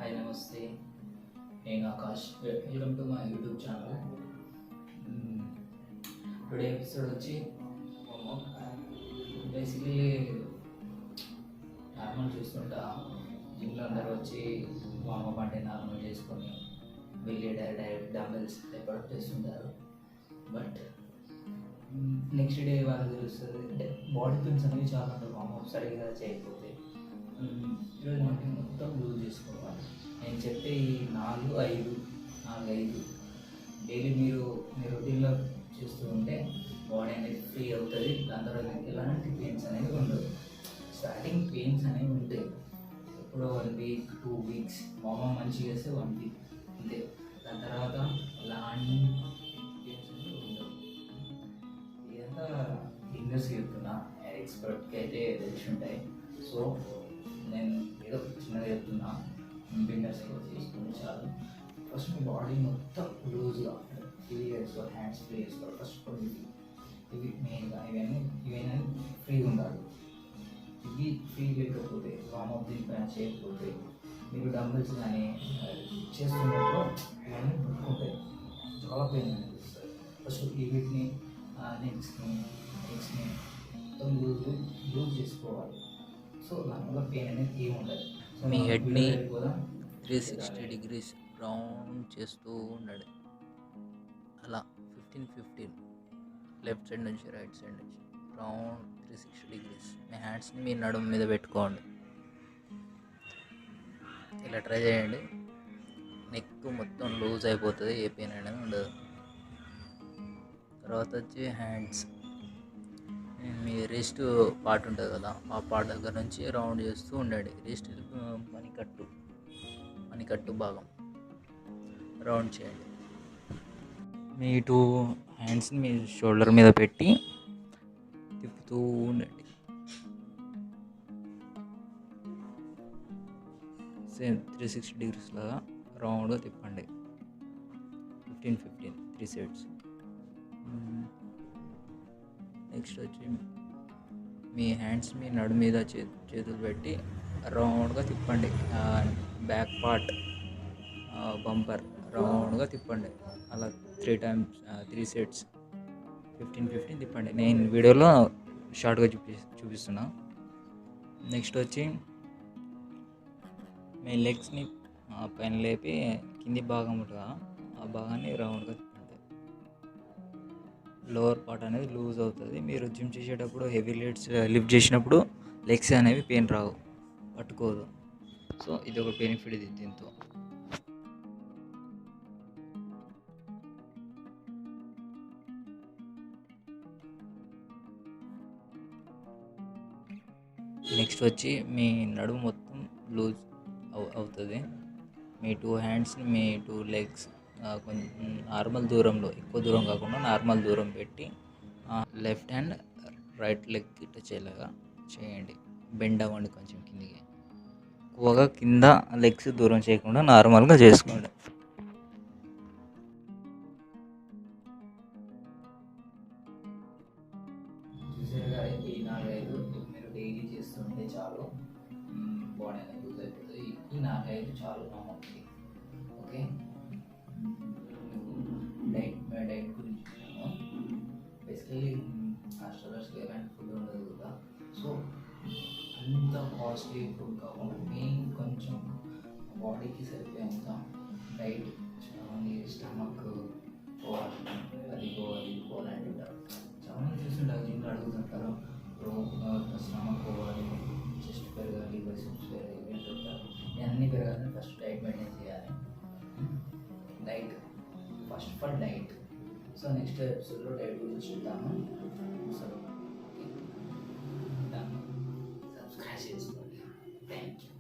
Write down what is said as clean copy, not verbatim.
Hi నమస్తే, నేను Akash. Welcome to my YouTube channel. Today episode వచ్చి బేసిక్లీ నార్మల్ చూస్తుంటా. జిమ్లో అందరూ వచ్చి వార్మప్ అంటే నార్మల్ చేసుకొని వెళ్ళి డైరెక్ట్ డంబెల్స్ ఎప్పటికి చేస్తుంటారు. బట్ నెక్స్ట్ డే వాళ్ళకి తెలుస్తుంది అంటే బాడీ పెయిన్స్ అనేవి చాలా ఉంటాయి వార్మప్ సరిగ్గా చేయకపోతే. ఈరోజు మనకి మొత్తం లూజ్ చేసుకోవాలి. నేను చెప్పే ఈ 4-5 డైలీ మీరు మీ రొటీన్లో చేస్తూ ఉంటే బాడీ అనేది ఫ్రీ అవుతుంది. దాని తర్వాత మీకు ఎలాంటి పెయిన్స్ అనేవి ఉండవు. స్టార్టింగ్ పెయిన్స్ అనేవి ఉంటాయి, ఎప్పుడో 1 వీక్ 2 వీక్స్ వార్మప్ మంచిగా చేస్తే 1 వీక్ అంతే. దాని తర్వాత ఎలాంటి పెయిన్స్ అనేవి ఉండవు. ఇదంతా బిగినర్స్కి చెప్తున్నా, ఎక్స్పర్ట్కి అయితే తెలిసి ఉంటాయి. సో నేను ఏదో చిన్నగా చెప్తున్నా, బిగినర్స్కి తీసుకుని చాలు. ఫస్ట్ మీ బాడీ మొత్తం లూజ్గా ఫ్రీ చేసుకోవాలి. హ్యాండ్స్ ఫ్రీ చేసుకోవాలి. ఫస్ట్ ఇవి మెయిన్గా ఇవన్నీ ఫ్రీగా ఉండాలి. ఇవి ఫ్రీ లేకపోతే వార్మప్ దీనిపైన చేయకపోతే మీరు డంబెల్స్ కానీ చేస్తున్నప్పుడు ఇవన్నీ పట్టుకుంటాయి, చాలా పెయిన్ అనిపిస్తుంది. ఫస్ట్ ఈ వీటిని నెక్స్ట్ని మొత్తం లూజ్ చేసుకోవాలి. సో దానివల్ల పెయిన్ అనేది ఏమి ఉండదు. మీ హెడ్ని 360 degrees రౌండ్ చేస్తూ ఉండండి. అలా 15 లెఫ్ట్ సైడ్ నుంచి రైట్ సైడ్ నుంచి రౌండ్ 360 degrees. మీ హ్యాండ్స్ని మీ నడుము మీద పెట్టుకోండి. ఇలా ట్రై చేయండి. నెక్ మొత్తం లూజ్ అయిపోతుంది, ఏ పెయిన్ అనేది ఉండదు. తర్వాత వచ్చి హ్యాండ్స్, మీ రిస్ట్ పార్ట్ ఉంటుంది కదా, ఆ పార్ట్ దగ్గర నుంచి రౌండ్ చేస్తూ ఉండండి. రిస్ట్ మణికట్టు భాగం రౌండ్ చేయండి. మీ 2 హ్యాండ్స్ని మీ షోల్డర్ మీద పెట్టి తిప్పుతూ ఉండండి. సేమ్ 360 degrees లాగా రౌండ్గా తిప్పండి. 15 3 సైడ్స్. నెక్స్ట్ వచ్చి మీ హ్యాండ్స్ మీ నడు మీద చేతులు పెట్టి రౌండ్గా తిప్పండి. బ్యాక్ పార్ట్ బంపర్ రౌండ్గా తిప్పండి. అలా 3 సెట్స్ 15 తిప్పండి. నేను వీడియోలో షార్ట్గా చూపిస్తున్నా. నెక్స్ట్ వచ్చి మీ లెగ్స్ని పైన లేపి కింది భాగం ఉంటుంది, ఆ భాగాన్ని రౌండ్గా తిప్పండి. లోవర్ పార్ట్ అనేది లూజ్ అవుతుంది. మీరు జిమ్ చేసేటప్పుడు హెవీ లిఫ్ట్ చేసినప్పుడు లెగ్స్ అనేవి పెయిన్ రావు, పట్టుకోదు. సో ఇది ఒక బెనిఫిట్ ఇది దీంతో. నెక్స్ట్ వచ్చి మీ నడుము మొత్తం లూజ్ అవుతుంది. మీ 2 హ్యాండ్స్ని మీ 2 లెగ్స్ కొంచెం నార్మల్ దూరంలో, ఎక్కువ దూరం కాకుండా నార్మల్ దూరం పెట్టి లెఫ్ట్ హ్యాండ్ రైట్ లెగ్ ఇట్ట చేయండి. బెండ్ అవ్వండి కొంచెం కిందికి. ఎక్కువగా కింద లెగ్స్ దూరం చేయకుండా నార్మల్గా చేసుకోండి. చూసారుగా, ఈ 4-5 మీరు డైలీ చేస్తుంటే చాలు, బాడీ అనేది లూజ్ అయిపోతుంది. ఈ 4-5 చాలు మనకి. ఓకే, డైట్ గురించి బేసికలీ హాస్టలర్స్కి ఎలాంటి ఫుడ్ ఉండదు కదా. సో అంత కాస్ట్లీ ఫుడ్ కాకుండా మెయిన్ కొంచెం బాడీకి సరిపోయేంత డైట్. చాలామంది స్టమక్ పోవాలి, అది పోవాలి అంటుంటారు. చాలామంది చూస్తుంటారు, జిమ్లో అడుగుతుంటారు, స్టమక్ పోవాలి, చెస్ట్ పెరగాలి, బైసెప్స్ పెరగాలి అంటుంటారు. ఇవన్నీ పెరగాలని ఫస్ట్ డైట్ మెయింటైన్ చేయాలి. Diet for diet. So next ఎపిసోడ్లో డైట్ గురించి చూద్దాము. సో సబ్స్క్రైబ్ చేసుకోండి. Thank you.